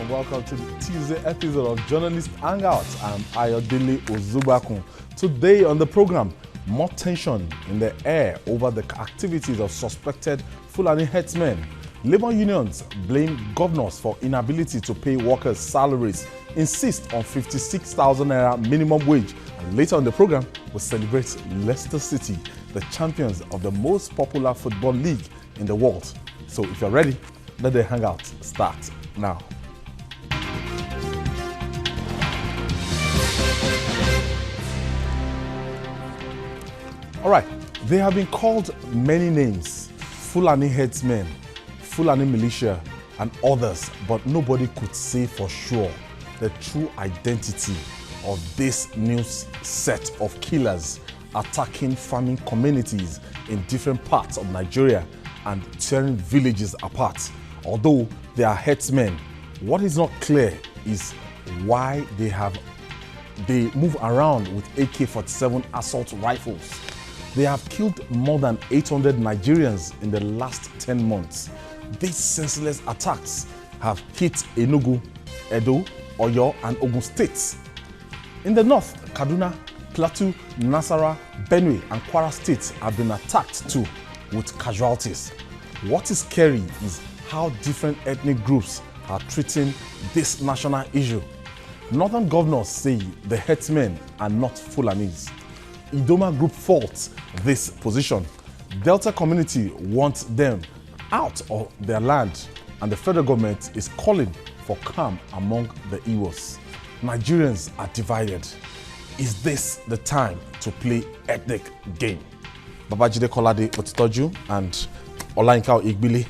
and welcome to the Tuesday episode of Journalists Hangout. I'm Ayodele Ozubakun. Today on the program, more tension in the air over the activities of suspected Fulani herdsmen. Labour unions blame governors for inability to pay workers' salaries, insist on 56,000 naira minimum wage. And later on the program, we'll celebrate Leicester City, the champions of the most popular football league in the world. So if you're ready, let the hangout start now. All right, they have been called many names: Fulani herdsmen, Fulani militia, and others, but nobody could say for sure the true identity of this new set of killers attacking farming communities in different parts of Nigeria and tearing villages apart. Although they are herdsmen, what is not clear is why they move around with AK-47 assault rifles. They have killed more than 800 Nigerians in the last 10 months. These senseless attacks have hit Enugu, Edo, Oyo, and Ogun states. In the north, Kaduna, Plateau, Nasarawa, Benue, and Kwara states have been attacked too, with casualties. What is scary is how different ethnic groups are treating this national issue. Northern governors say the herdsmen are not Fulanis. Idoma group faults this position. Delta community wants them out of their land, and the federal government is calling for calm among the Igbos. Nigerians are divided. Is this the time to play ethnic game? Babajide Kolade Otitoju and Olayinka Igbile,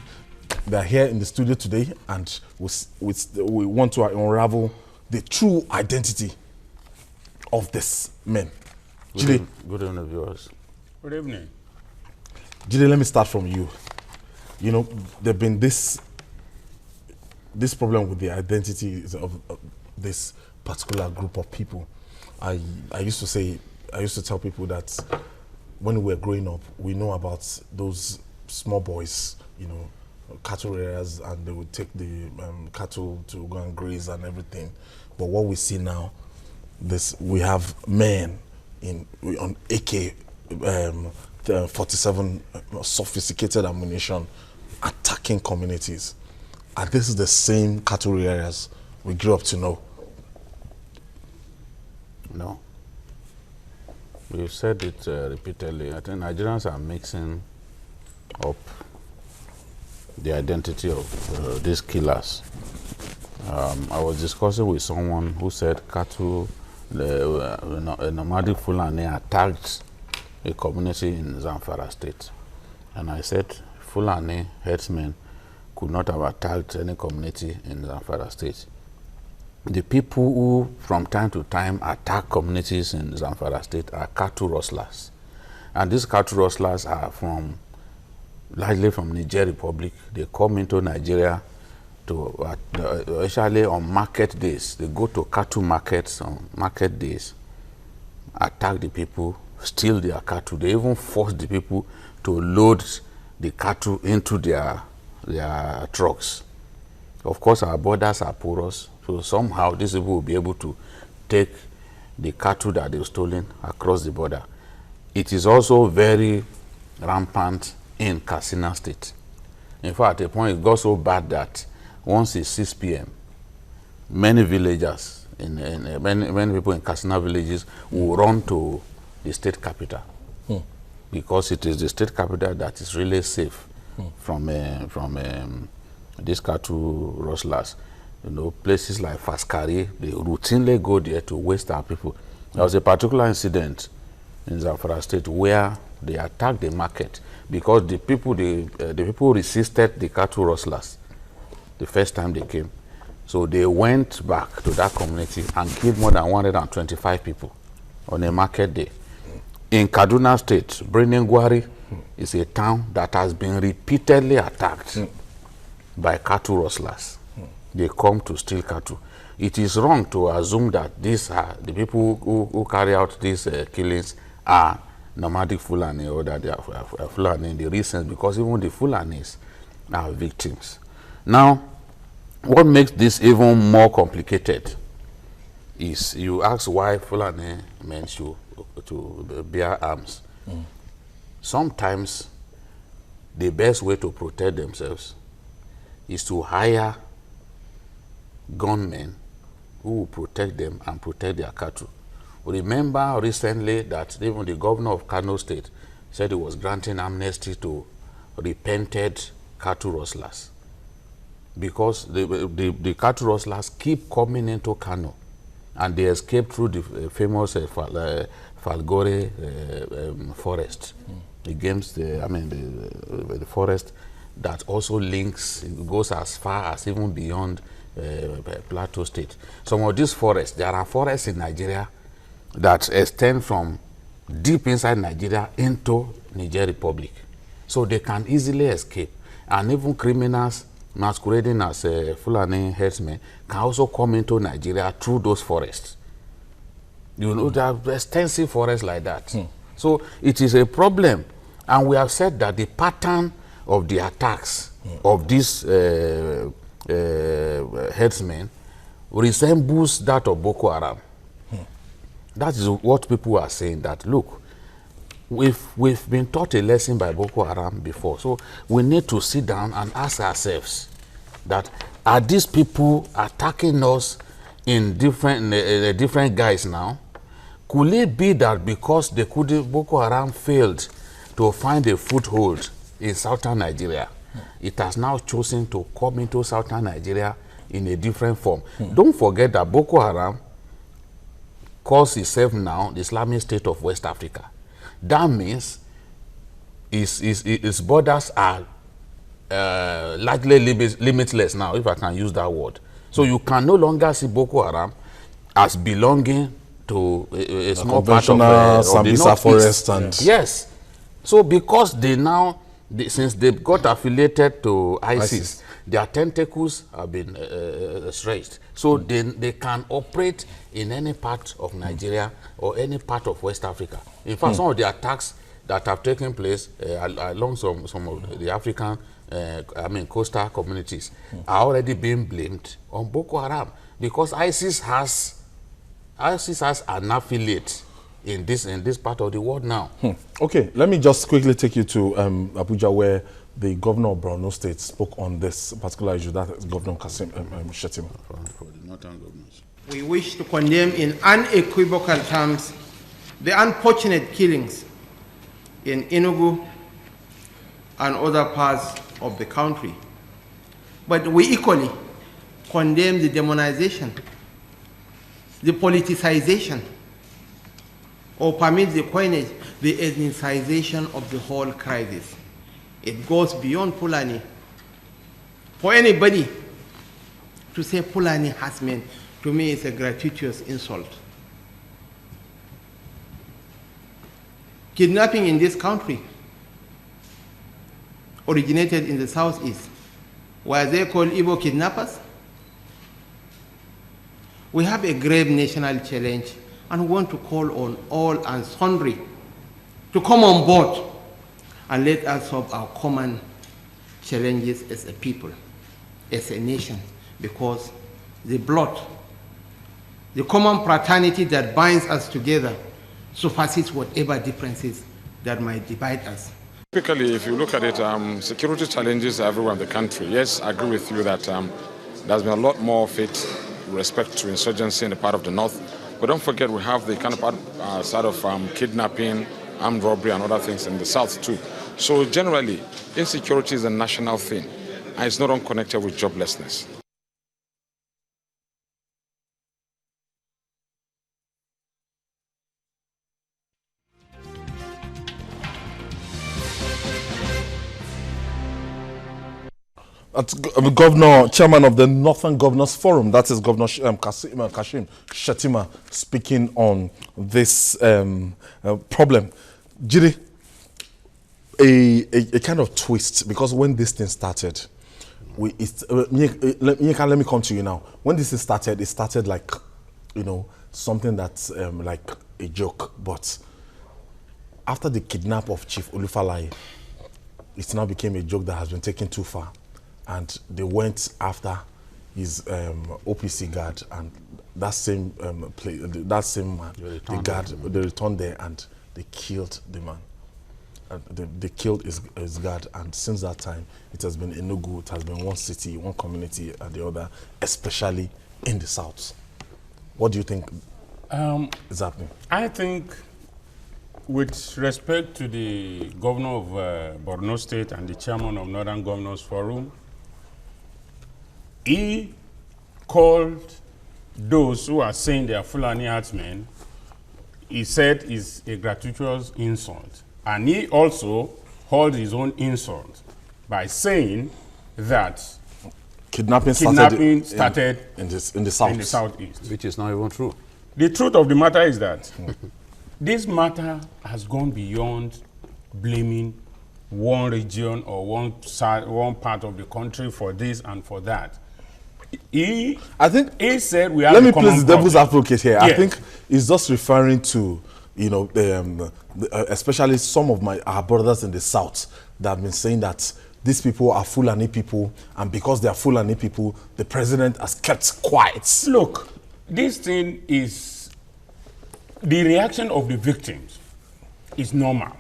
they are here in the studio today, and we want to unravel the true identity of this men. Good evening, viewers. Good evening. Jide, let me start from you. You know, there's been this problem with the identity of this particular group of people. I used to tell people that when we were growing up, we know about those small boys, you know, cattle rearers, and they would take the cattle to go and graze and everything. But what we see now, we have men on AK-47 sophisticated ammunition attacking communities. And this is the same cattle rearers we grew up to know. No. We've said it repeatedly. I think Nigerians are mixing up the identity of these killers. I was discussing with someone who said cattle, a nomadic Fulani attacked a community in Zamfara state. And I said Fulani herdsmen could not have attacked any community in Zamfara state. The people who from time to time attack communities in Zamfara state are cattle rustlers. And these cattle rustlers are largely from Niger Republic. They come into Nigeria to especially on market days. They go to cattle markets on market days, attack the people, steal their cattle. They even force the people to load the cattle into their trucks. Of course, our borders are porous, so somehow these people will be able to take the cattle that they've stolen across the border. It is also very rampant in Katsina State. In fact, at a point it got so bad that once it's 6 p.m., many villagers, many people in Katsina villages will run to the state capital because it is the state capital that is really safe from these cattle rustlers. You know, places like Faskari, they routinely go there to waste our people. There was a particular incident in Zamfara state where they attacked the market because the people resisted the cattle rustlers the first time they came. So they went back to that community and killed more than 125 people on a market day. In Kaduna State, Brenengwari is a town that has been repeatedly attacked by cattle rustlers. They come to steal cattle. It is wrong to assume that these are the people who carry out these killings are nomadic Fulani or that they are Fulani in the recent, because even the Fulanis are victims. Now, what makes this even more complicated is you ask why Fulani men should to bear arms. Sometimes the best way to protect themselves is to hire gunmen who will protect them and protect their cattle. Remember recently that even the governor of Kano State said he was granting amnesty to repented cattle rustlers because the cattle rustlers keep coming into Kano and they escape through the famous Falgore forest against the forest that also links, it goes as far as even beyond Plateau State. Some of these forests, there are forests in Nigeria that extend from deep inside Nigeria into Niger Republic. So they can easily escape. And even criminals masquerading as Fulani herdsmen can also come into Nigeria through those forests. You know, there are extensive forests like that. So it is a problem. And we have said that the pattern of the attacks of these herdsmen resembles that of Boko Haram. That is what people are saying, that look, we've been taught a lesson by Boko Haram before, so we need to sit down and ask ourselves that are these people attacking us in different guise now? Could it be that because Boko Haram failed to find a foothold in southern Nigeria, it has now chosen to come into southern Nigeria in a different form? Don't forget that Boko Haram calls itself now the Islamic State of West Africa. That means its borders are largely limitless now, if I can use that word. So you can no longer see Boko Haram as belonging to a small part of Sambisa forest. And yes. So because since they've got affiliated to ISIS, their tentacles have been stretched. So they can operate in any part of Nigeria or any part of West Africa. In fact, some of the attacks that have taken place along some of the African, coastal communities are already being blamed on Boko Haram because ISIS has an affiliate in this part of the world now. Okay, let me just quickly take you to Abuja, where the governor of Borno State spoke on this particular issue. That is Governor Kasim Shettima. For the northern governors. We wish to condemn in unequivocal terms the unfortunate killings in Enugu and other parts of the country. But we equally condemn the demonization, the politicization, or permit the coinage, the ethnicization of the whole crisis. It goes beyond Fulani. For anybody to say Fulani herdsmen, to me, is a gratuitous insult. Kidnapping in this country originated in the southeast. Were they called Igbo kidnappers? We have a grave national challenge and want to call on all and sundry to come on board and let us solve our common challenges as a people, as a nation, because the blood, the common fraternity that binds us together supersedes whatever differences that might divide us. Typically, if you look at it, security challenges are everywhere in the country. Yes, I agree with you that there's been a lot more of it with respect to insurgency in the part of the north. But don't forget, we have the kind of side of kidnapping, armed robbery, and other things in the south too. So generally, insecurity is a national thing, and it's not unconnected with joblessness. Governor, chairman of the Northern Governors Forum, that is Governor Kashim Shettima, speaking on this problem. Jide, a kind of twist, because when this thing started, let me come to you now. When this thing started, it started like, something that's like a joke, but after the kidnap of Chief Olufalaye, it now became a joke that has been taken too far. And they went after his OPC guard, and that same that same man, the guard, they returned there and they killed the man. They killed his guard, and since that time, it has been Enugu. It has been one city, one community, and the other, especially in the south. What do you think is happening? I think, with respect to the governor of Borno State and the chairman of Northern Governors Forum, he called those who are saying they are Fulani herdsmen, he said is a gratuitous insult. And he also held his own insult by saying that Kidnapping started in the south. In the southeast. Which is not even true. The truth of the matter is that this matter has gone beyond blaming one region or one part of the country for this and for that. He said we have. Let me place the devil's advocate here. Yes. I think he's just referring to, you know, especially some of our brothers in the south that have been saying that these people are Fulani people, and because they are Fulani people, the president has kept quiet. Look, this thing is, the reaction of the victims is normal.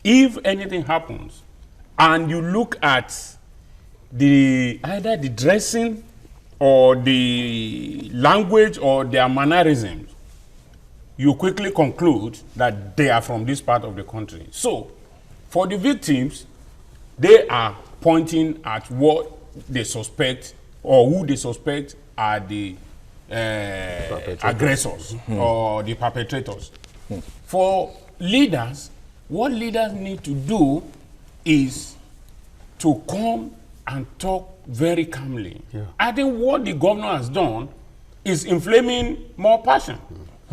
If anything happens, and you look at either the dressing or the language or their mannerisms, you quickly conclude that they are from this part of the country. So, for the victims, they are pointing at what they suspect or who they suspect are the aggressors or the perpetrators. For leaders, what leaders need to do is to come and talk very calmly. Yeah. I think what the governor has done is inflaming more passion.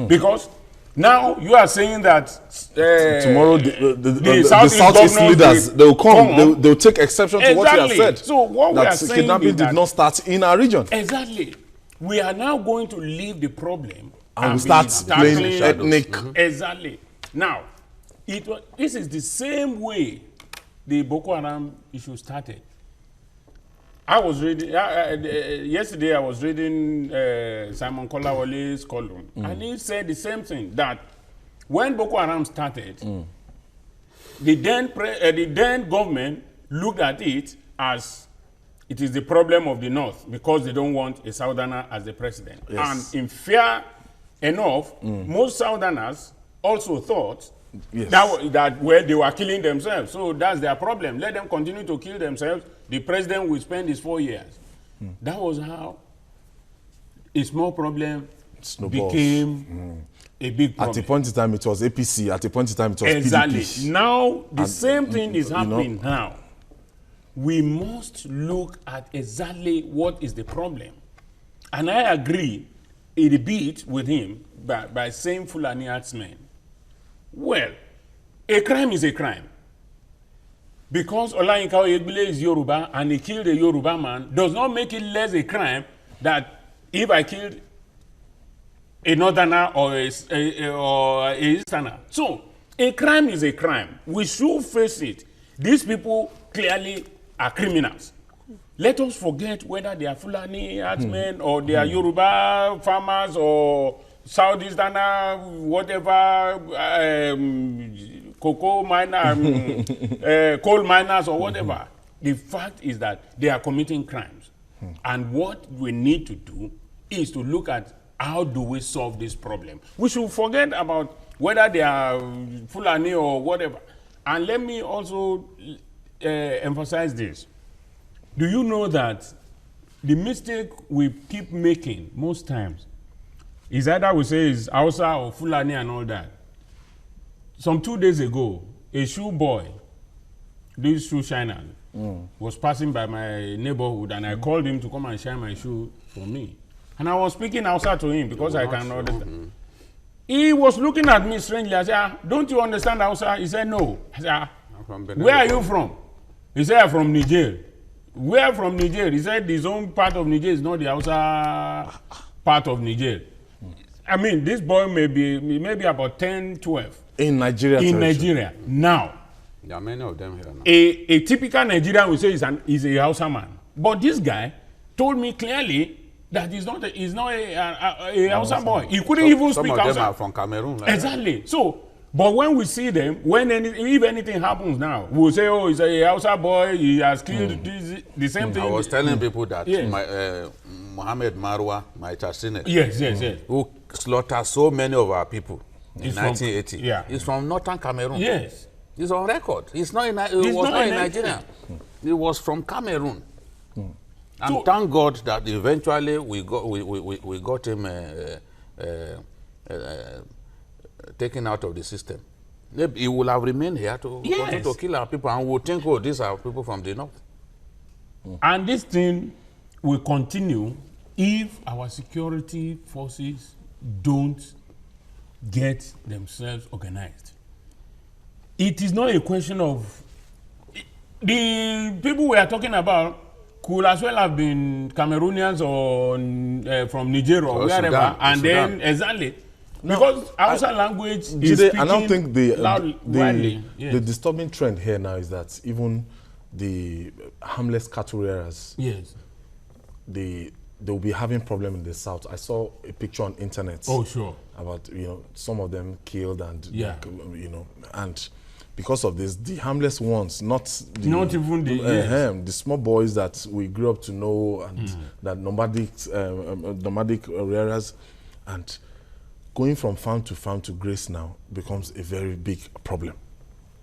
Because now you are saying that tomorrow the Southeast leaders, they will come, they will take exception to what you have said. So what we are saying kidnapping did not start in our region. Exactly. We are now going to leave the problem and we start playing ethnic. Exactly. Now, this is the same way the Boko Haram issue started. I was reading, yesterday I was reading Simon Kolawale's column, and he said the same thing, that when Boko Haram started, the then government looked at it as it is the problem of the North because they don't want a Southerner as the president. Yes. And in fair enough, most Southerners also thought that they were killing themselves. So that's their problem. Let them continue to kill themselves. The president will spend his 4 years. That was how a small problem became a big problem. At a point in time, it was APC. At a point in time, it was PDP. Now, the same thing is happening now. We must look at exactly what is the problem. And I agree a bit with him by saying Fulani herdsmen. Well, a crime is a crime. Because Olayinka Oyegbile is Yoruba and he killed a Yoruba man does not make it less a crime that if I killed a Northerner or a Easterner. So, a crime is a crime. We should face it. These people clearly are criminals. Let us forget whether they are Fulani herdsmen or they are Yoruba farmers or Southeasterner, whatever, cocoa miner, coal miners or whatever. The fact is that they are committing crimes. And what we need to do is to look at how do we solve this problem. We should forget about whether they are Fulani or whatever. And let me also emphasize this. Do you know that the mistake we keep making most times is either we say it's Hausa or Fulani and all that. Some 2 days ago, a shoe boy, this shoe shiner, was passing by my neighborhood and I called him to come and shine my shoe for me. And I was speaking Hausa to him because I can understand. He was looking at me strangely. I said, don't you understand Hausa? He said, no. I said, where are you from? He said, I'm from Niger. Where from Niger? He said, his own part of Niger is not the Hausa part of Niger. I mean, this boy may be about 10, 12. In Nigeria. In Nigeria. Now. There are many of them here now. A typical Nigerian will say he's a Hausa man. But this guy told me clearly that he's not a Hausa boy. He couldn't even speak Hausa. Some of them are from Cameroon. Like exactly. That. So, but when we see them, if anything happens now, we'll say, oh, he's a Hausa boy, he has killed the same thing. I was telling people that Mohammed Marwa, my Chasine, yes, who slaughtered so many of our people in 1980, he's from northern Cameroon. Yes. He's on record. He's not in Nigeria. He was from Cameroon. And so, thank God that eventually we got him taken out of the system. He will have remained here to continue to kill our people, and we'll think, oh, these are people from the north. And this thing will continue if our security forces don't get themselves organized. It is not a question of the people we are talking about could as well have been Cameroonians or from Nigeria or wherever, Sudan, and Sudan. then exactly. Because Hausa language is speaking I don't think widely. The disturbing trend here now is that even the harmless cattle rearers, they'll be having problem in the south. I saw a picture on internet. Oh, sure. About some of them killed and and because of this, the harmless ones, not even the small boys that we grew up to know and that nomadic rearers, and going from farm to grace now becomes a very big problem.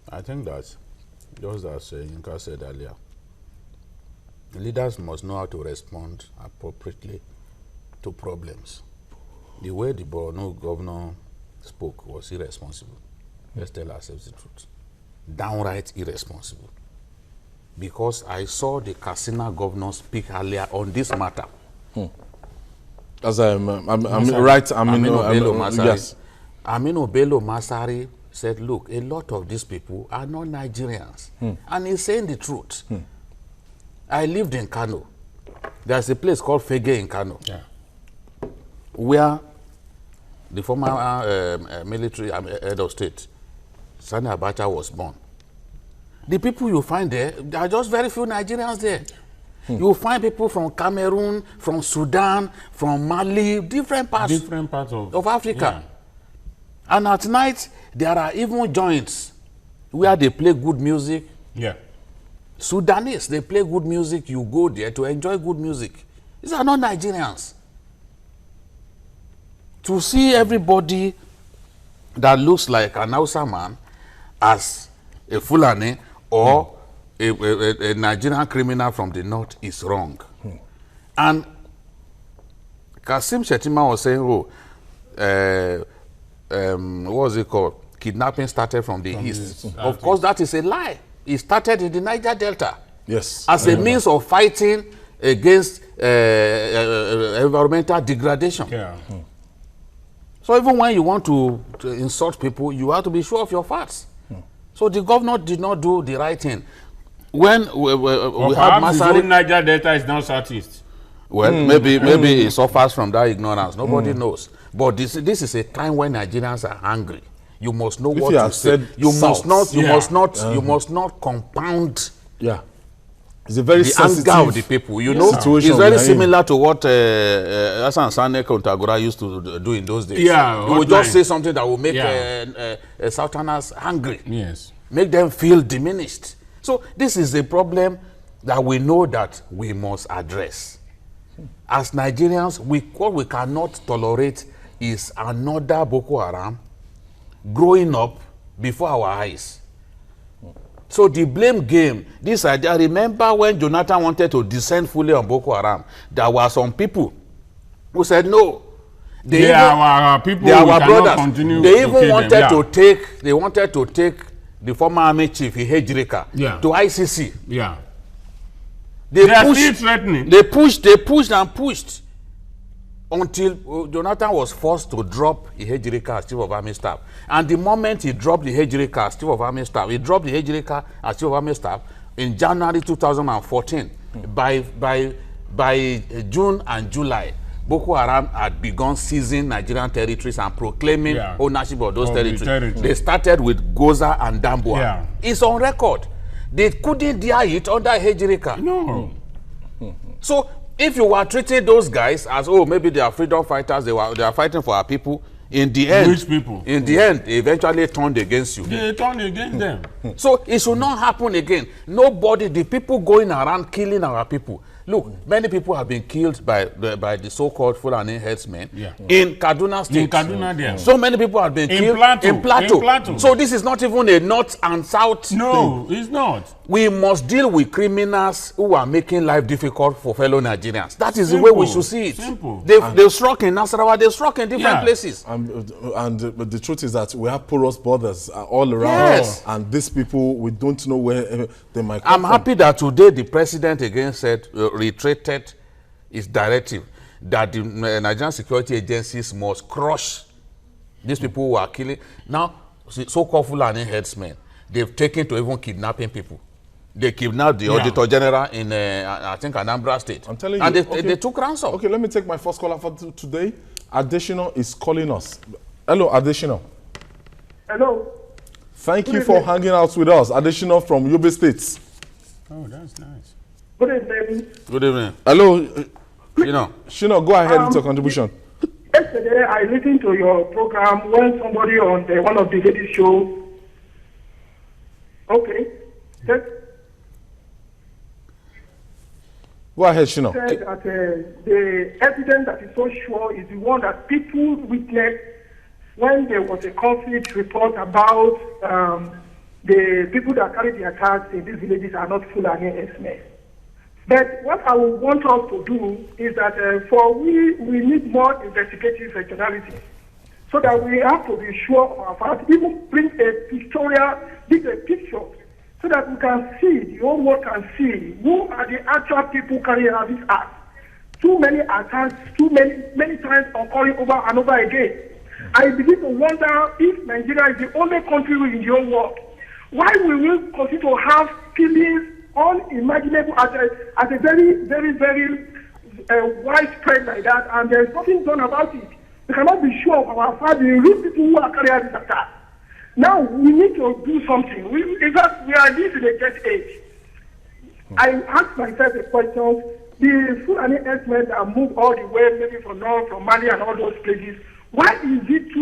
I think that, just as Yinka said earlier, the leaders must know how to respond appropriately to problems. The way the Borno governor spoke was irresponsible. Let's tell ourselves the truth. Downright irresponsible. Because I saw the Katsina governor speak earlier on this matter. As Aminu Bello Masari said, look, a lot of these people are not Nigerians. And he's saying the truth. I lived in Kano. There's a place called Fege in Kano, where the former military head of state, Sani Abacha, was born. The people you find there, there are just very few Nigerians there. You find people from Cameroon, from Sudan, from Mali, different parts of Africa. And at night, there are even joints where they play good music. Sudanese, they play good music. You go there to enjoy good music. These are not Nigerians. To see everybody that looks like an Hausa man as a Fulani or a Nigerian criminal from the north is wrong. And Kasim Shettima was saying, what was it called? Kidnapping started from the east. Of course, that is a lie. It started in the Niger Delta. Yes. As a means of fighting against environmental degradation. So even when you want to insult people, you have to be sure of your facts. So the governor did not do the right thing. When we have Masari, Niger Delta is now southeast. Well, maybe it suffers from that ignorance. Nobody knows. But this is a time when Nigerians are angry. You must know what to say. You must not compound. It's a very sensitive anger of the people. You know, it's very similar to what Hassan Sane Kontagora used to do in those days. He would just say something that will make Southerners angry. Make them feel diminished. So this is a problem that we know that we must address. As Nigerians, what we cannot tolerate is another Boko Haram growing up before our eyes. So the blame game, this idea, I remember when Jonathan wanted to descend fully on Boko Haram, there were some people who said no. They are our people, they are our brothers. They even wanted to take the former army chief, Ihejirika, to ICC. They are still threatening. They pushed and pushed until Jonathan was forced to drop Ihejirika as chief of army staff. And the moment he dropped Ihejirika as chief of army staff, he dropped Ihejirika as chief of army staff in January 2014. By June and July, Boko Haram had begun seizing Nigerian territories and proclaiming ownership of those territories. They started with Goza and Damboa. It's on record. They couldn't dare it under Ihejirika. No. So If you were treating those guys as, oh, maybe they are freedom fighters, they are fighting for our people, in the end, which people? In the end, they eventually turned against you. They turned against them. So it should not happen again. Nobody, the people going around killing our people. Look, many people have been killed by the so-called Fulani herdsmen in Kaduna State. In Kaduna, there. So many people have been killed in Plateau. So this is not even a north and south thing. It's not. We must deal with criminals who are making life difficult for fellow Nigerians. That is the way we should see it. Simple. They've struck in Nasarawa, they've struck in different places. And the truth is that we have porous borders all around. Yes. And these people, we don't know where they might come from. I'm happy that today the president again said, reiterated his directive that the Nigerian security agencies must crush these people who are killing. Now, so-called Fulani herdsmen, they've taken to even kidnapping people. They kidnapped the Auditor General in, I think, Anambra State. I'm telling you. And they took ransom. Okay, let me take my first caller for today. Additional is calling us. Hello, Additional. Hello. Thank you for hanging out with us. Additional from Yobe State. Oh, that's nice. Good evening. Good evening. Hello. Shino, go ahead with your contribution. Yesterday, I listened to your program when somebody on one of the ladies' shows. Okay. Go ahead, Shino. Said that the evidence that is so sure is the one that people witnessed when there was a conflict report about the people that carried the attacks in these villages are not Fulani herdsmen. But what I would want us to do is that we need more investigative journalism so that we have to be sure of our facts, even bring a picture so that we can see, the whole world can see who are the actual people carrying out these acts. Too many attacks, many times occurring over and over again. I begin to wonder if Nigeria is the only country in the whole world. Why will we continue to have killings unimaginable at a very, very, very widespread like that, and there's nothing done about it? We cannot be sure of our fact, the real people who are carrying out this attack. Now, we need to do something. In fact, we are living in a jet age. I asked myself a question. The Fulani herdsmen that move all the way, maybe from North, from Mali and all those places, why is it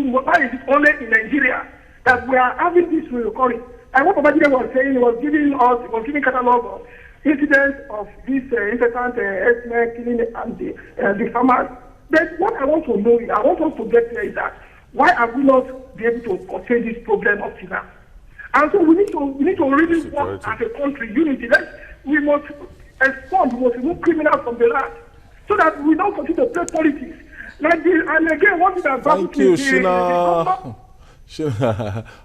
only in Nigeria that we are having this recurring? And what Babajide was saying, he was giving catalog of incidents of these incessant herdsmen killing the farmers. But what I want to know is, I want us to get there is that why are we not be able to contain this problem up to now? And so we need to really work as a country, unity. We must export, we must remove criminals from the land so that we don't continue to play politics. And again, what is about Thank you, Shina.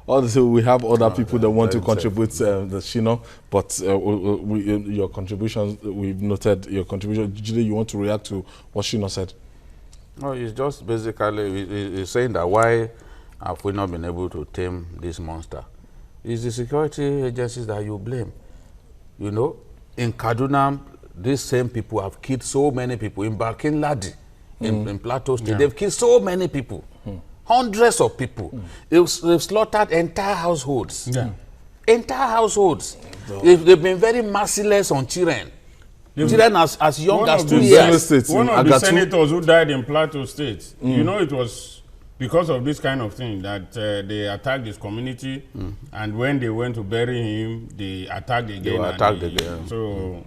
Also, we have other people that want to contribute, the Shino, but your contributions, we've noted your contribution. Usually, you want to react to what Shino said? No, it's just basically it's saying that why have we not been able to tame this monster? It's the security agencies that you blame. You know, in Kaduna, these same people have killed so many people. In Barkin Ladi, in Plateau State, they've killed so many people. Hundreds of people. They've slaughtered entire households. Entire households. They've been very merciless on children. Children as young as 2 years. One of the senators who died in Plateau State, you know, it was because of this kind of thing that they attacked his community, and when they went to bury him, they attacked again. So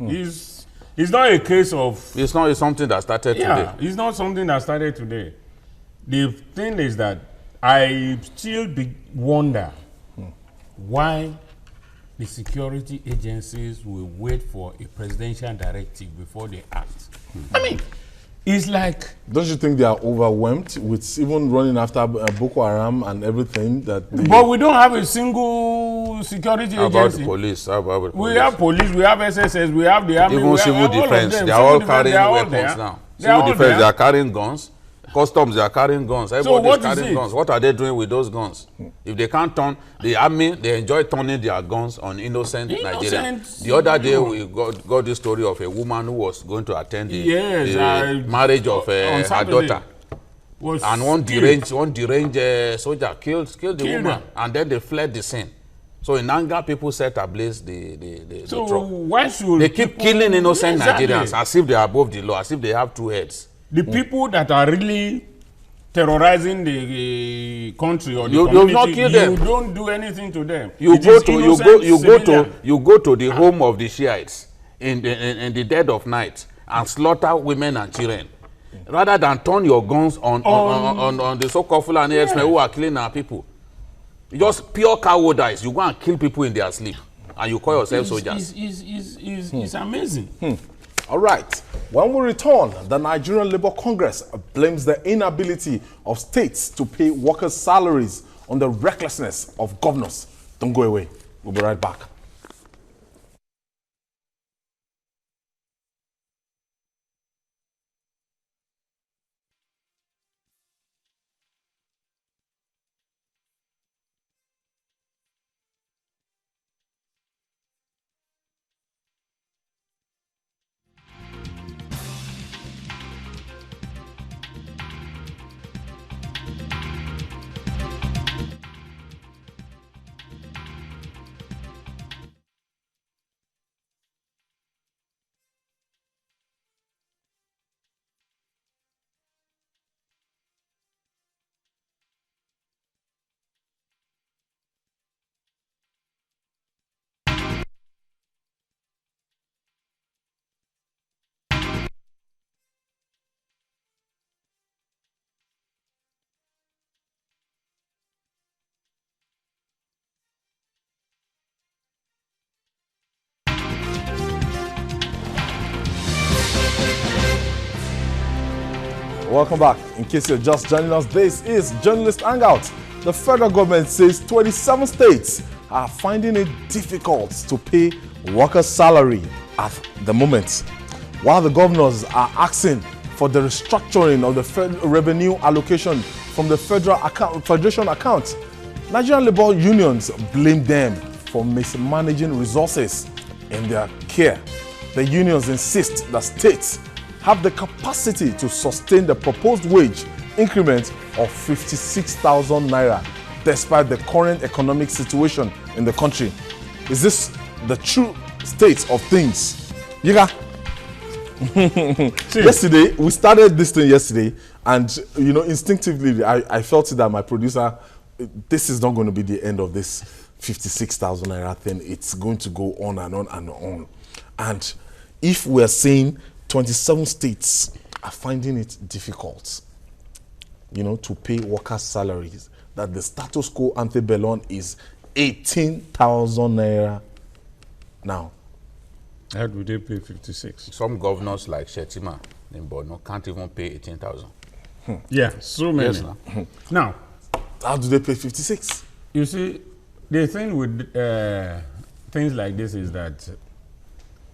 it's not a case of... It's not something that started today. It's not something that started today. The thing is that I still wonder why the security agencies will wait for a presidential directive before they act. I mean, it's like... Don't you think they are overwhelmed with even running after Boko Haram and everything? But we don't have a single security agency. About the police? How about the police? We have police, we have SSS, we have the army. Even civil defense, they are all carrying weapons now. Civil defense, they are carrying guns. Customs, they are carrying guns. Everybody is carrying guns. What are they doing with those guns? If they can't turn, the army, they enjoy turning their guns on innocent Nigerians. The other day, we got this story of a woman who was going to attend the marriage of her daughter. And one deranged soldier killed the woman, and then they fled the scene. So in anger, people set ablaze the So truck. why should They keep killing innocent Exactly. Nigerians as if they are above the law, as if they have two heads. The people that are really terrorizing the country or the You community, not kill them. you don't do anything to them. You It go is to innocent civilian. you go to the home of the Shiites in the dead of night and slaughter women and children, rather than turn your guns on the so-called Fulani herdsmen who are killing our people. Just pure cowardice. You go and kill people in their sleep, and you call yourself soldiers. It's amazing. All right. When we return, the Nigerian Labour Congress blames the inability of states to pay workers' salaries on the recklessness of governors. Don't go away. We'll be right back. Welcome back. In case you're just joining us, this is Journalists Hangout. The federal government says 27 states are finding it difficult to pay workers' salary at the moment, while the governors are asking for the restructuring of the federal revenue allocation from the federation account. Nigerian labor unions blame them for mismanaging resources in their care. The unions insist that states have the capacity to sustain the proposed wage increment of 56,000 naira despite the current economic situation in the country. Is this the true state of things? Yiga? Yesterday, we started this thing yesterday, and instinctively I felt that my producer, this is not going to be the end of this 56,000 naira thing. It's going to go on and on and on. And if we're saying 27 states are finding it difficult, to pay workers' salaries, that the status quo antebellum is 18,000 naira now. How do they pay 56? Some governors like Shetima in Borno can't even pay 18,000. Yeah, so many. Yes, now, how do they pay 56? You see, the thing with things like this is that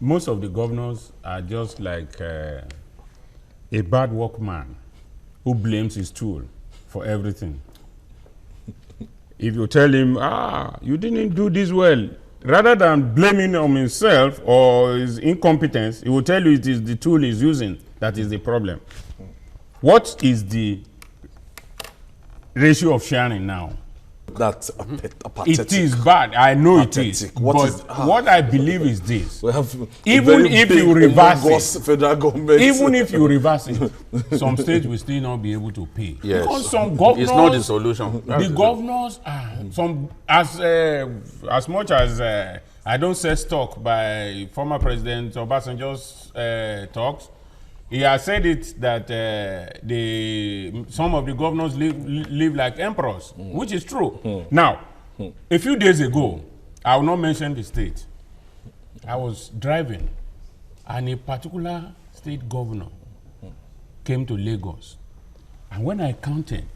most of the governors are just like a bad workman who blames his tool for everything. If you tell him, you didn't do this well, rather than blaming on himself or his incompetence, he will tell you it is the tool he's using that is the problem. What is the ratio of sharing now? That's it is bad. I know pathetic. It is. What I believe is this. We have even if you reverse it, federal government. Even if you reverse it, some states will still not be able to pay. Yes. Because some governors, it's not the solution. The governors are as much as I don't say stock by former President Obasanjo's talks. He has said it that some of the governors live like emperors, which is true. Now, a few days ago, I will not mention the state. I was driving, and a particular state governor came to Lagos. And when I counted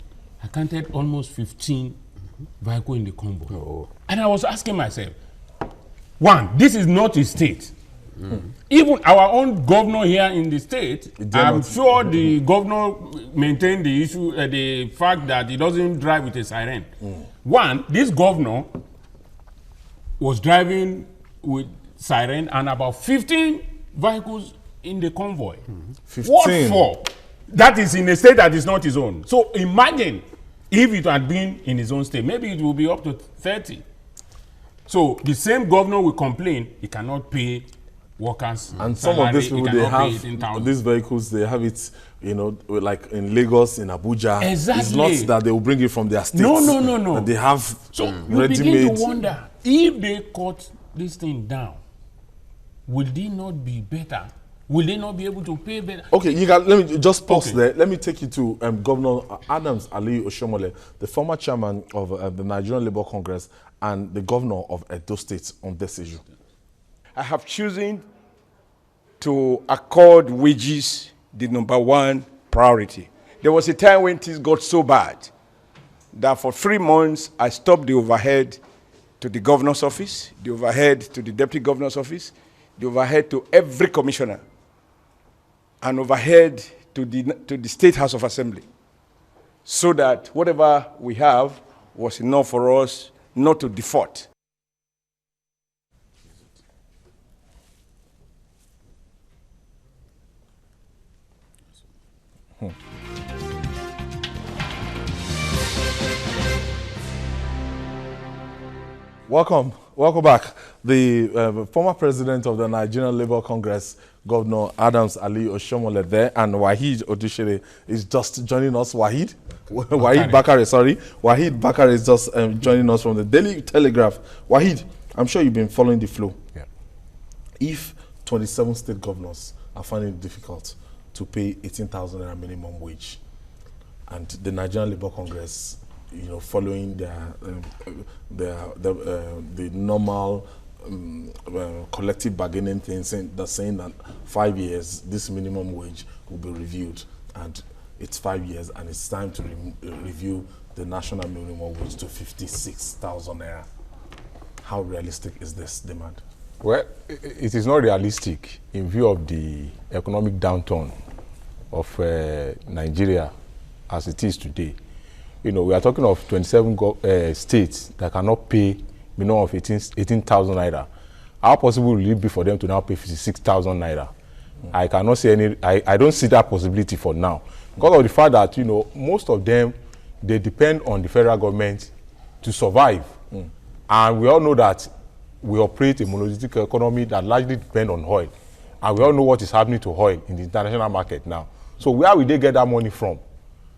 almost 15 vehicles in the convoy. Oh. And I was asking myself, one, this is not a state. Even our own governor here in the state, I'm sure the governor maintained the issue, the fact that he doesn't drive with a siren. One, this governor was driving with siren and about 15 vehicles in the convoy. 15. What for? That is in a state that is not his own. So imagine if it had been in his own state, maybe it will be up to 30. So the same governor will complain he cannot pay workers. And some of these people, they have these vehicles, they have it, you know, like in Lagos, in Abuja. Exactly. It's not that they will bring it from their states. No. They have so ready-made. you begin to wonder, if they cut this thing down, will they not be better? Will they not be able to pay better? Okay, let me just pause there. Let me take you to Governor Adams Ali Oshomole, the former chairman of the Nigerian Labour Congress and the governor of Edo State on this issue. I have chosen to accord wages the number one priority. There was a time when things got so bad that for 3 months I stopped the overhead to the governor's office, the overhead to the deputy governor's office, the overhead to every commissioner, and overhead to the State House of Assembly, so that whatever we have was enough for us not to default. Welcome back. The former president of the Nigerian Labour Congress, Governor Adams Ali Oshomole there, and Wahid Odushere is just joining us. Wahid Bakare is just joining us from the Daily Telegraph. Wahid, I'm sure you've been following the flow. Yeah. If 27 state governors are finding it difficult to pay 18,000 naira minimum wage, and the Nigerian Labour Congress, you know, following the normal collective bargaining thing, saying that 5 years this minimum wage will be reviewed, and it's 5 years, and it's time to review the national minimum wage to 56,000 naira. How realistic is this demand? Well, it is not realistic in view of the economic downturn of Nigeria as it is today. You know, we are talking of 27 states that cannot pay minimum of 18,000 naira. How possible will it be for them to now pay 56,000 naira? I cannot say I don't see that possibility for now, because of the fact that, you know, most of them, they depend on the federal government to survive. And we all know that we operate a monolithic economy that largely depends on oil. And we all know what is happening to oil in the international market now. So where will they get that money from?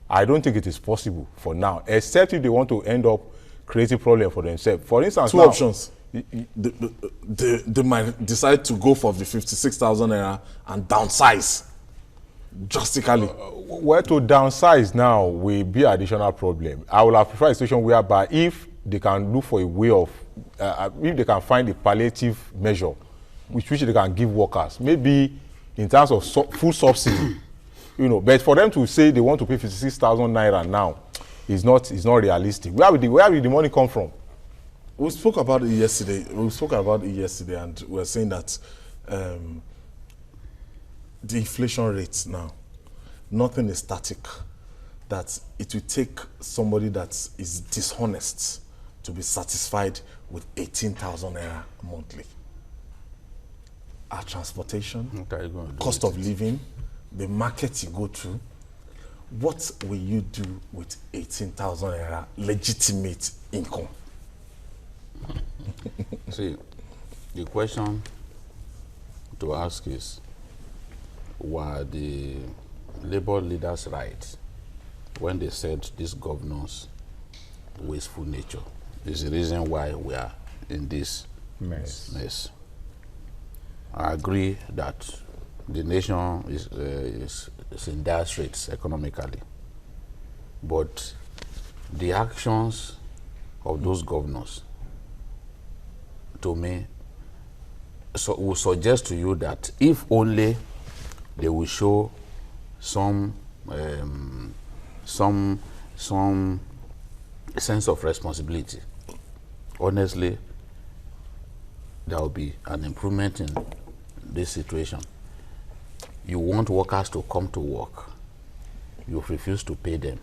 I don't think it is possible for now, except if they want to end up creating problem for themselves. For instance, two options. They might decide to go for the 56,000 naira and downsize drastically. Where to downsize now will be an additional problem. I will have preferred a situation whereby if they can look for a way of, if they can find a palliative measure, which they can give workers, maybe in terms of full subsidy. You know, but for them to say they want to pay 56,000 naira now is not realistic. Where will the money come from? We spoke about it yesterday. And we were saying that the inflation rates now, nothing is static. That it will take somebody that is dishonest to be satisfied with 18,000 naira monthly. Our transportation, cost of living, the market you go to, what will you do with 18,000 naira legitimate income? See, the question to ask is, were the labor leaders right when they said these governors wasteful nature is the reason why we are in this mess? I agree that the nation is in dire straits economically, but the actions of those governors, to me, will suggest to you that if only they will show some sense of responsibility, honestly, there will be an improvement in this situation. You want workers to come to work, you refuse to pay them.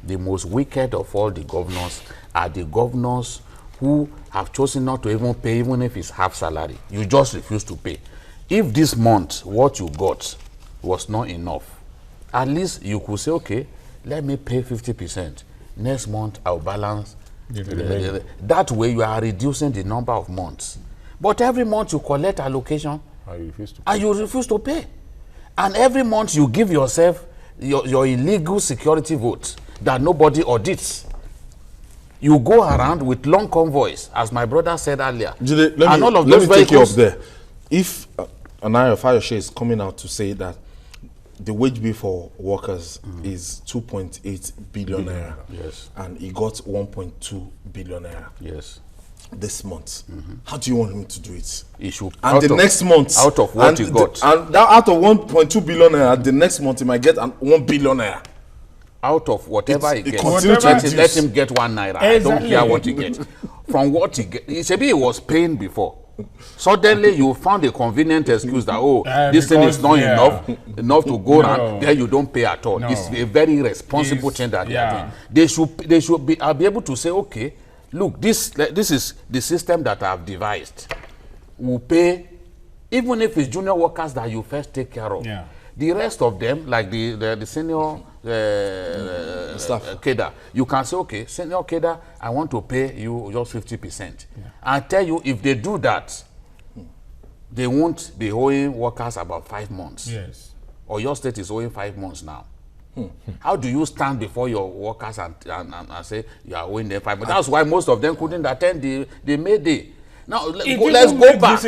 The most wicked of all the governors are the governors who have chosen not to even pay, even if it's half salary. You just refuse to pay. If this month what you got was not enough, at least you could say, okay, let me pay 50%. Next month I'll balance That way you are reducing the number of months. But every month you collect allocation and you refuse to pay. And every month you give yourself your illegal security vote that nobody audits. You go around with long convoys, as my brother said earlier. Let me take you up there. If Anaya Fayoshe is coming out to say that the wage bill for workers is 2.8 billion naira, yes, and he got 1.2 billion naira, yes, this month, how do you want him to do it? He should, and the next month, out of what he got, and that out of 1.2 billion naira, the next month he might get 1 billion naira. Out of whatever he gets, let him get 1 naira. Exactly. I don't care what he gets. From what he gets, he was paying before. Suddenly you found a convenient excuse that this thing is not enough to go around. Then you don't pay at all. No. It's a very responsible thing that they are doing. They should be able to say, okay, look, this is the system that I've devised. We'll pay, even if it's junior workers that you first take care of. Yeah. The rest of them, like the senior staff cadre, you can say, okay, senior cadre, I want to pay you just 50%. Yeah. I tell you, if they do that, they won't be owing workers about 5 months. Yes. Or your state is owing 5 months now. How do you stand before your workers and say you are owing them 5 months? That's why most of them couldn't attend the May Day. Now let's go back.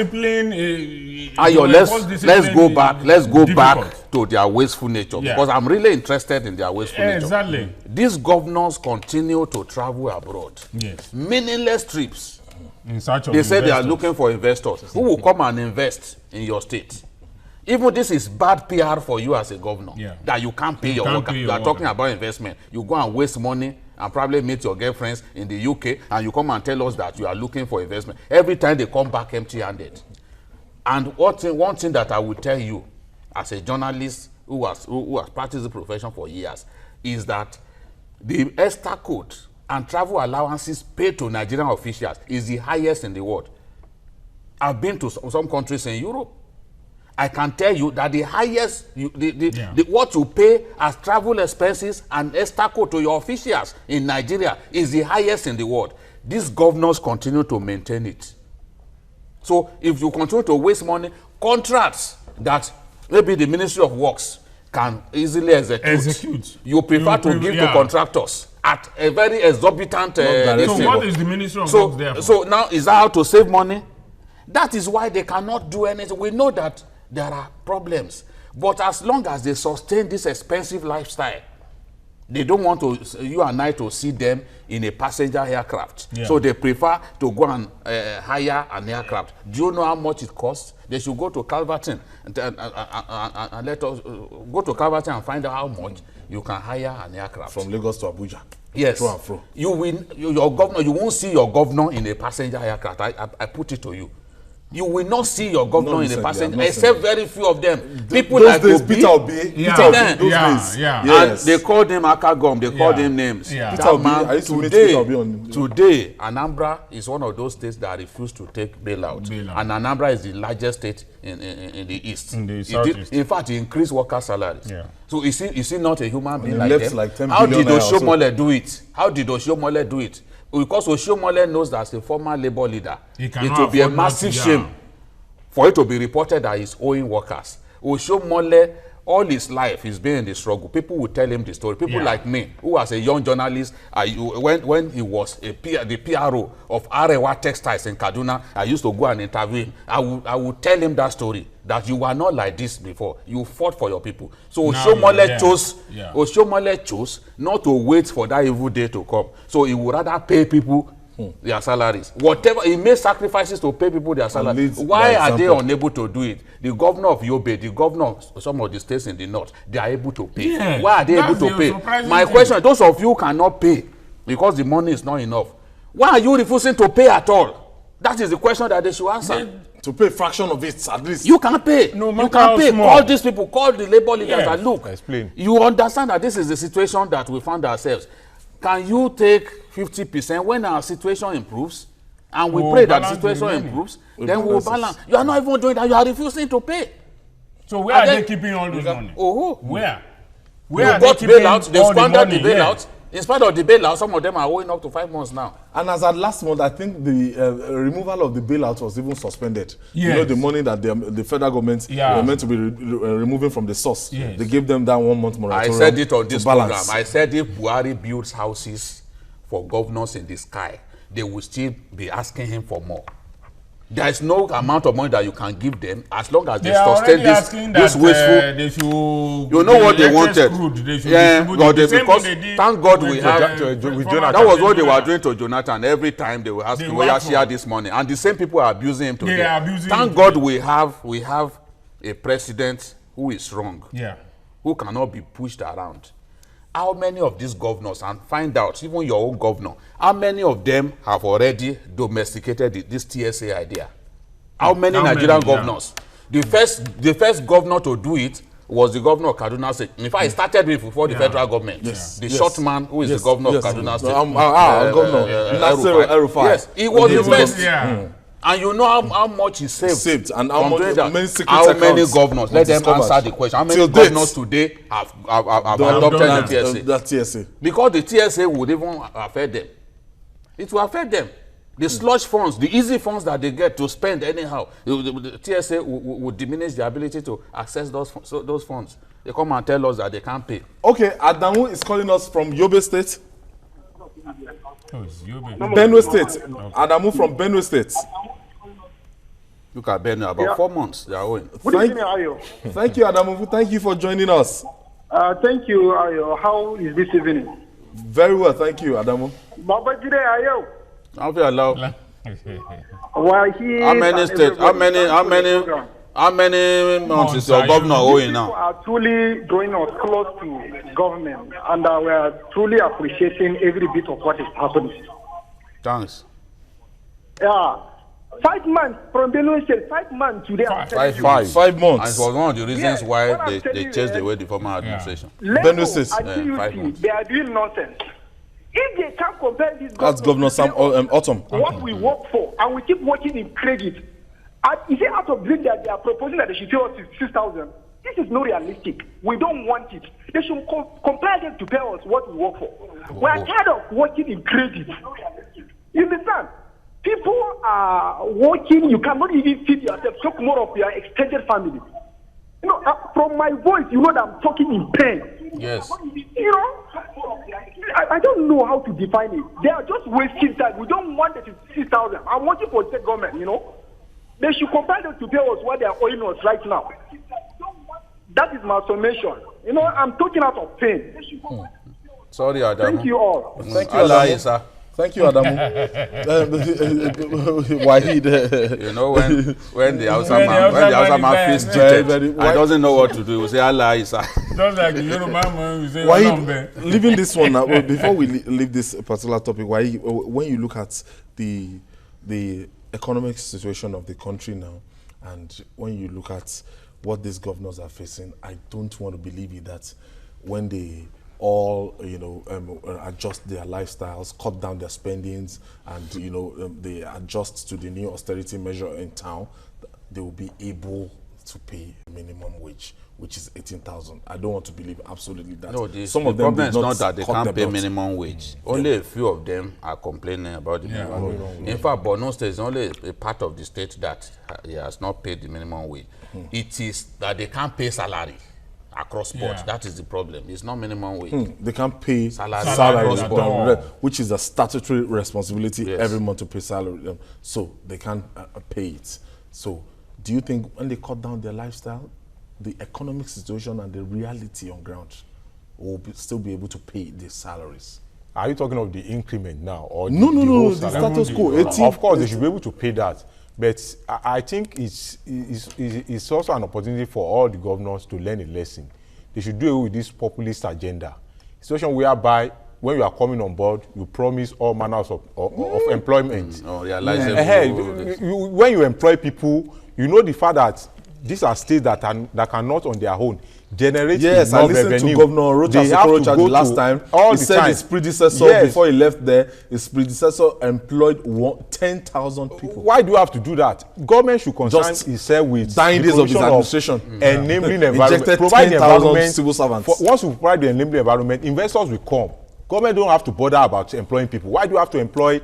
Let's go back to their wasteful nature, because I'm really interested in their wasteful nature. Exactly. These governors continue to travel abroad. Yes. Meaningless trips. In search of they say they are looking for investors who will come and invest in your state. Even this is bad PR for you as a governor, that you can't pay your worker. You are talking about investment. You go and waste money and probably meet your girlfriends in the UK, and you come and tell us that you are looking for investment. Every time they come back empty-handed. And one thing that I will tell you as a journalist who has practiced the profession for years is that the ESTA code and travel allowances paid to Nigerian officials is the highest in the world. I've been to some countries in Europe. I can tell you that the highest, what you pay as travel expenses and extra code to your officials in Nigeria is the highest in the world. These governors continue to maintain it. So if you continue to waste money, contracts that maybe the Ministry of Works can easily execute. You prefer to give to contractors at a very exorbitant so what is the Ministry of Works there for? So now is that how to save money? That is why they cannot do anything. We know that there are problems, but as long as they sustain this expensive lifestyle, they don't want you and I to see them in a passenger aircraft. So they prefer to go and hire an aircraft. Do you know how much it costs? They should go to Calverton and let us go to Calverton and find out how much you can hire an aircraft from Lagos to Abuja. Yes, you will. Your governor. You won't see your governor in a passenger aircraft. I put it to you. You will not see your governor in a passenger, except very few of them. People those like days, Peter Obi, and they called him Akagom, they called him names. Peter Obi, I used to meet Peter Obi on today, Anambra is one of those states that refuse to take bailout. And Anambra is the largest state in the east. In fact, it increased worker salaries. So is he not a human being like them? Like how did Oshomole do it? How did Oshomole do it? Because Oshomole knows that as a former labor leader, it will be a massive shame for it to be reported that he's owing workers. Oshomole, all his life, he's been in the struggle. People will tell him the story. People like me, who was a young journalist, when he was the PRO of Arewa Textiles in Kaduna, I used to go and interview him. I would tell him that story, that you were not like this before. You fought for your people. So Oshomole chose not to wait for that evil day to come. So he would rather pay people their salaries. Whatever, he made sacrifices to pay people their salaries. Why are they unable to do it? The governor of Yobe, the governor of some of the states in the north, they are able to pay. Yeah, why are they able to pay? My question, those of you who cannot pay because the money is not enough, why are you refusing to pay at all? That is the question that they should answer. To pay a fraction of it, at least. You can pay. No, you can pay. Small. Call these people, call the labor leaders and look. Explain. You understand that this is the situation that we found ourselves. Can you take 50% when our situation improves? And we pray that the situation improves, then we will balance. You are not even doing that. You are refusing to pay. So where are they keeping all this money? Oh, where? Where are they keeping bailouts? They squandered the bailouts. In spite of the bailout, some of them are owing up to 5 months now. And as at last month, I think the removal of the bailout was even suspended. Yes. You know, the money that the federal government were meant to be removing from the source. Yes. They gave them that 1 month moratorium. I said it on this program. Balance. I said if Buhari builds houses for governors in the sky, they will still be asking him for more. There is no amount of money that you can give them as long as they sustain this wasteful. They should, you know what they wanted. Thank God we have. That was what they were doing to Jonathan. Every time they were asking, "Where share this money?" And the same people are abusing him today. Thank God we have a president who is strong, who cannot be pushed around. How many of these governors, and find out, even your own governor, how many of them have already domesticated this TSA idea? How many Nigerian governors? The first governor to do it was the governor of Kaduna State. In fact, he started with before the federal government. The short man who is the governor of Kaduna State. Governor Nasir El-Rufai. Yes, he was the first. And you know how much he saved and how many governors? Let them answer the question. How many governors today have adopted the TSA? Because the TSA would even affect them. It will affect them. The sludge funds, the easy funds that they get to spend anyhow, the TSA would diminish their ability to access those funds. They come and tell us that they can't pay. Okay, Adamu is calling us from Yobe State. Benue State. Okay. Adamu from Benue State. Look at Benue, about 4 months they are owing. Good evening, Ayo. Thank you, Adamu. Thank you for joining us. Thank you, Ayo. How is this evening? Very well, thank you, Adamu. Baba Jide, Ayo. How feel allowed? How many months is your governor owing now? People are truly drawing us close to government, and we are truly appreciating every bit of what is happening. Thanks. Yeah. 5 months from Benue State, 5 months today. 5 months. And it was one of the reasons why they chased away the former administration. Benue State. 5 months. They are doing nonsense. If they can't compare this that's Governor Sam Autumn. What we work for, and we keep working in credit. Is it out of greed that they are proposing that they should pay us 6,000? This is not realistic. We don't want it. They should compel them to pay us what we work for. We are tired of working in credit. You understand? People are working. You cannot even feed yourself. Talk more of your extended family. You know, from my voice, you know that I'm talking in pain. Yes. You know, I don't know how to define it. They are just wasting time. We don't want the 6,000. I'm working for state government, you know. They should compel them to pay us what they are owing us right now. That is my summation. You know, I'm talking out of pain. Sorry, Adamu. Thank you all. Thank you, Adamu. Thank you, Adamu. Wahid. You know, when the Hausa man feels cheated and doesn't know what to do, we say Allah Isa. Just like the Yoruba man, we say Wahid, leaving this one now, before we leave this particular topic, Wahid, when you look at the economic situation of the country now, and when you look at what these governors are facing, I don't want to believe it that when they all, adjust their lifestyles, cut down their spendings, and, they adjust to the new austerity measure in town, they will be able to pay minimum wage, which is 18,000. I don't want to believe absolutely that. No, the problem is not that they can't pay minimum wage. Only a few of them are complaining about the minimum wage. In fact, Borno State is only a part of the state that has not paid the minimum wage. It is that they can't pay salary across board. That is the problem. It's not minimum wage. They can't pay salary across board, which is a statutory responsibility every month to pay salary. So they can't pay it. So do you think when they cut down their lifestyle, the economic situation and the reality on ground will still be able to pay their salaries? Are you talking of the increment now? Or no, the status quo. Of course, they should be able to pay that. But I think it's also an opportunity for all the governors to learn a lesson. They should do away with this populist agenda. Situation whereby when you are coming on board, you promise all manners of employment. When you employ people, you know the fact that these are states that cannot on their own generate enough revenue. Yes, I listened to Governor Rocha Sokorocha the last time. He said his predecessor, before he left there, his predecessor employed 10,000 people. Why do you have to do that? Government should concern itself with dying days of his administration. Enabling environment. Provide the environment. Civil servants. Once you provide the enabling environment, investors will come. Government don't have to bother about employing people. Why do you have to employ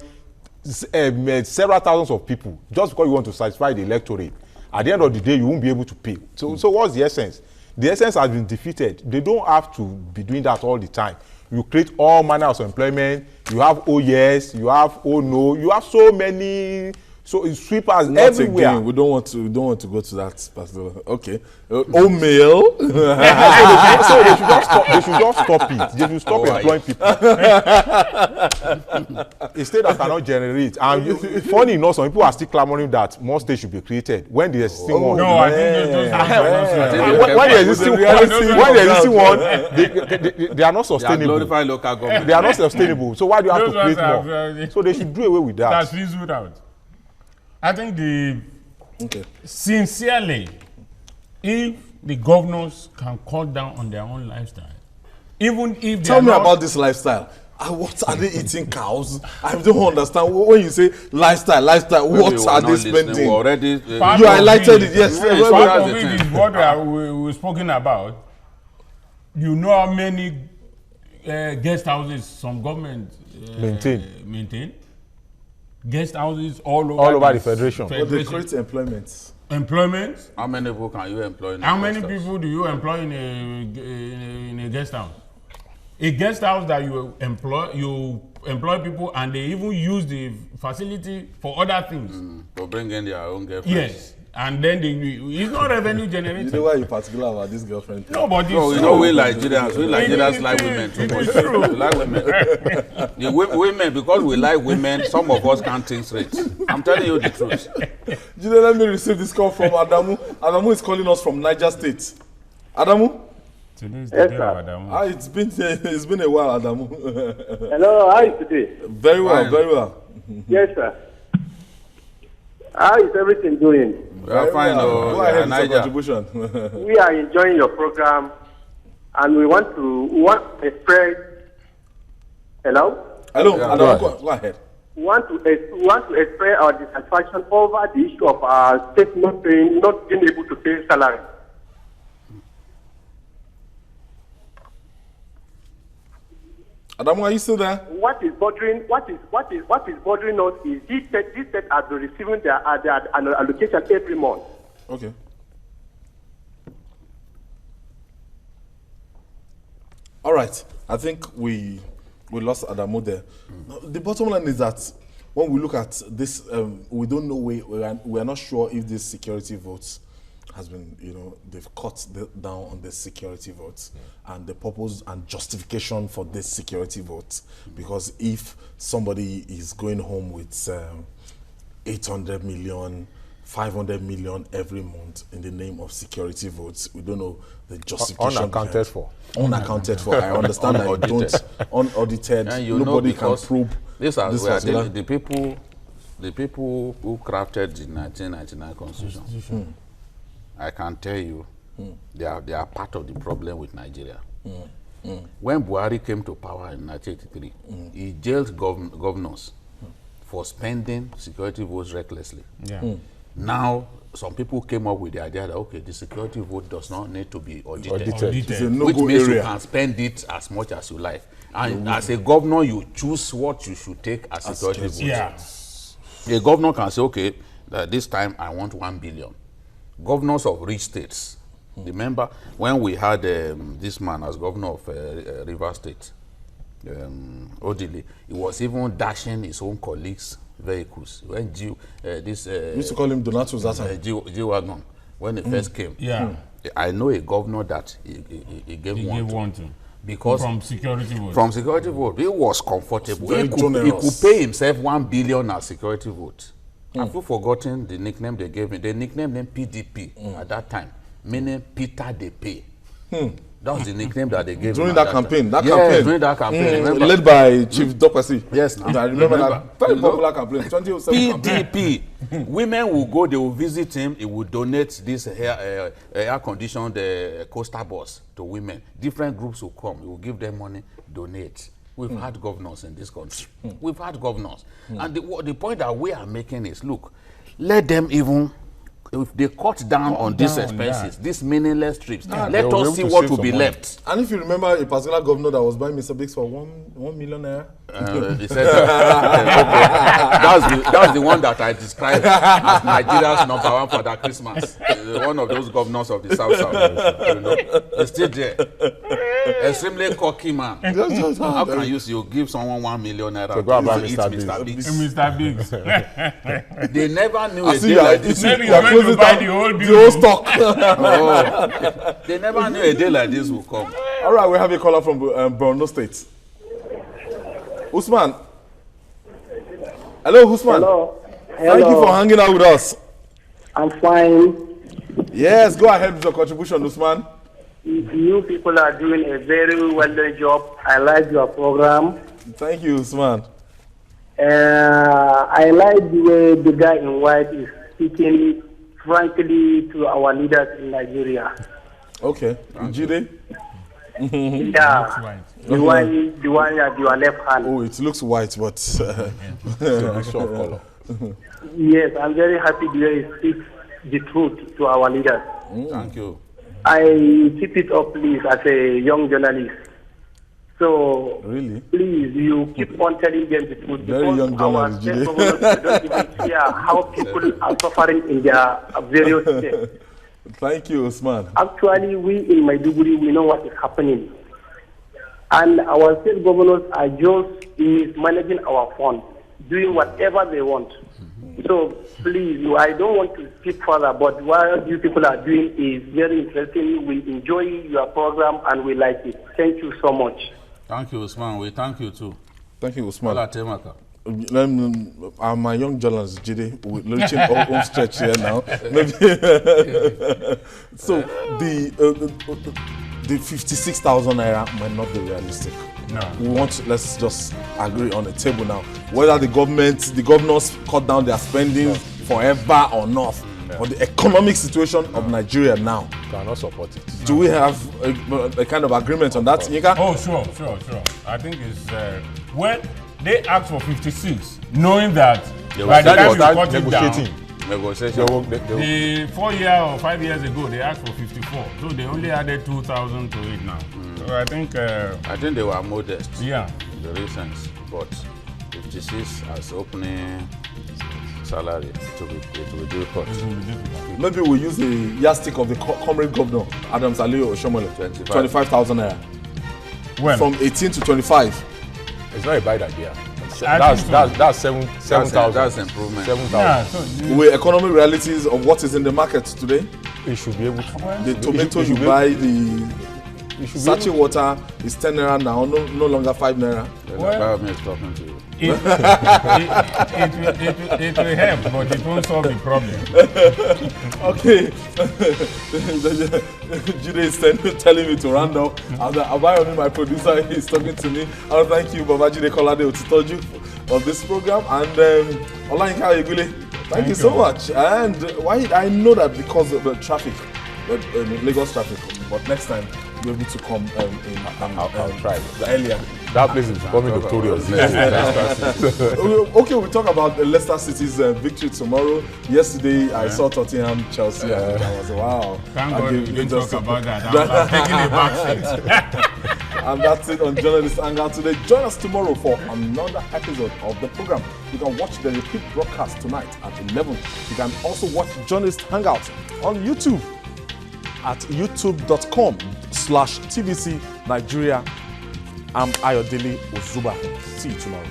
several thousands of people just because you want to satisfy the electorate? At the end of the day, you won't be able to pay. So what's the essence? The essence has been defeated. They don't have to be doing that all the time. You create all manner of employment. You have oh yes, you have oh no, you have so many. So it's sweepers Not everywhere. Again, we don't want to go to that particular. Okay, mail. So they should just stop. They should just stop it. They should stop employing people. A state that cannot generate. And funny enough, some people are still clamoring that more states should be created when the existing one. No, I think those When the existing one, they are not sustainable. Glorify local government. They are not sustainable. So why do you have to Those create ones more? are- So they should do away with that. That's fizzled out. I think sincerely, if the governors can cut down on their own lifestyle, even if Tell me about this lifestyle. What are they eating cows? I don't understand. When you say lifestyle, what are they spending? You already. You highlighted it, yes. Part of it is what we've spoken about. You know how many guest houses some government maintain? Guest houses all over the federation. But they create employment. Employment? How many people can you employ? How many people do you employ in a guest house? A guest house that you employ people and they even use the facility for other things. For bringing their own girlfriends. Yes. And then it's not revenue generating. You know why you're particular about this girlfriend? No, but it's No, you know, we Nigerians like women too much. It is true. We like women. The women, because we like women, some of us can't think straight. I'm telling you the truth. Let me receive this call from Adamu. Adamu is calling us from Niger State. Adamu? Today's the day of Adamu. It's been a while, Adamu. Hello, how are you today? Very well, Fine. very well. Yes, sir. How is everything doing? We are fine. Go ahead with your Niger. contribution. We are enjoying your program, and we want to express. Hello. Hello, Yeah, Adamu, go ahead. We want to express our dissatisfaction over the issue of our state not being able to pay salary. Adamu, are you still there? What is bothering us is this state has been receiving their allocation every month. Okay. All right. I think we lost Adamu there. The bottom line is that when we look at this, we don't know, we are not sure if this security votes has been, they've cut down on the security votes and the purpose and justification for this security vote. Because if somebody is going home with 800 million, 500 million every month in the name of security votes, we don't know the justification. Unaccounted for. Unaccounted for. I understand that you don't, unaudited, nobody can probe These are this the people who crafted the 1999 Constitution. I can tell you, they are part of the problem with Nigeria. When Buhari came to power in 1983, he jailed governors for spending security votes recklessly. Yeah. Now, some people came up with the idea that, okay, the security vote does not need to be audited. It's a Which no-go means you area. can spend it as much as you like. And as a governor, you choose what you should take as security vote. Yeah. A governor can say, okay, this time I want 1 billion. Governors of rich states, remember when we had this man as governor of Rivers State, Odili, he was even dashing his own colleagues' vehicles. When we used to call him Donatus that time. G-Wagon, when he first came. Yeah. I know a governor that he gave one to. Because from security vote. From security vote, he was comfortable. Very He could generous. pay himself 1 billion as security vote. Have you forgotten the nickname they gave him? They nicknamed him PDP at that time, meaning Peter they pay. That was the nickname that they gave During him. that at campaign, time. that campaign. During that campaign. Remember? Led by Chief Dokwesi. Yes, now. I remember that very popular campaign, 2007 campaign. PDP. Women will go, they will visit him, he will donate this air-conditioned coaster bus to women. Different groups will come, he will give them money, donate. We've had governors in this country. We've had governors. And the point that we are making is, look, let them even if they cut down on these expenses, these meaninless trips, let us see to what save will some be money. left. And if you remember a particular governor that was buying Mr. Biggs for 1 million naira. He said that's the one that I described as Nigeria's #1 for that Christmas. One of those governors of the South. You know, he's still there. Extremely cocky man. How can you give someone 1 million naira to go and buy eat Mr. Biggs? Mr. Biggs. They never knew I a see day you are- like this. Maybe you are you're going to closing buy down the whole the building. whole stock. They never knew a day like this would come. All right, we have a caller from Borno State. Usman. Hello, Usman. Hello. Thank you for hanging out with us. I'm fine. Yes, go ahead with your contribution, Usman. You people are doing a very well done job. I like your program. Thank you, Usman. I like the way the guy in white is speaking frankly to our leaders in Nigeria. Okay. Jide? Yeah. The one at your left hand. Oh, it looks white, but It's a mixture of color. Yes, I'm very happy the way he speaks the truth to our leaders. Thank you. I keep it up, please, as a young journalist. So, Really? please, you keep on telling them the truth. Very because young our journalist, state Jide. governors, they don't even hear how people are suffering in their various states. Thank you, Usman. Actually, we in Maiduguri, we know what is happening. And our state governors are just mismanaging our funds, doing whatever they want. So please, I don't want to speak further, but what you people are doing is very interesting. We enjoy your program and we like it. Thank you so much. Thank you, Usman. We thank you too. Thank you, Usman. Ola Temaka. I'm a young journalist, Jide. We're reaching our own stretch here now. Maybe. So the 56,000 naira might not be realistic. No. Let's just agree on the table now. Whether the governors cut down their spending forever or not. But the economic situation of Nigeria now. Cannot support it. Do we have a kind of agreement on that, Yinka? Oh, sure. I think it's when they asked for 56, knowing that by the time you cut it down, Negotiation. the 4 years or 5 years ago they asked for 54, so they only added 2,000 to it now. So I think they were modest. Yeah. The reasons, but 56 as opening salary, it will be difficult. Maybe we use the yardstick of the comrade governor, Adams Aliyu Oshomole, 25,000 naira. When? From 18 to 25. It's not a bad idea. That's 7,000. That's improvement. 7,000. Yeah, so With economic realities of what is in the market today, It should be able to. the tomato you buy, the sachet water is 10 naira now, no longer 5 naira. Well, is talking to you. it will help, but it won't solve the problem. Okay. Jide is telling me to round up. Abayomi, my producer, is talking to me. I want to thank you, Baba Jide Kolade Otitoju, of this program. And Olayinka Egule, thank you so much. And I know that because of the traffic, Lagos traffic, but next time we'll be able to come I'll try. earlier. That place is becoming notorious. Okay, we'll talk about Leicester City's victory tomorrow. Yesterday, I saw Tottenham, Chelsea, and I was wow. Thank God we didn't talk about that. I'm taking a back seat. And that's it on Journalists Hangout today. Join us tomorrow for another episode of the program. You can watch the repeat broadcast tonight at 11. You can also watch Journalists Hangout on YouTube at youtube.com/TVC Nigeria. I'm Ayodele Ozuba. See you tomorrow.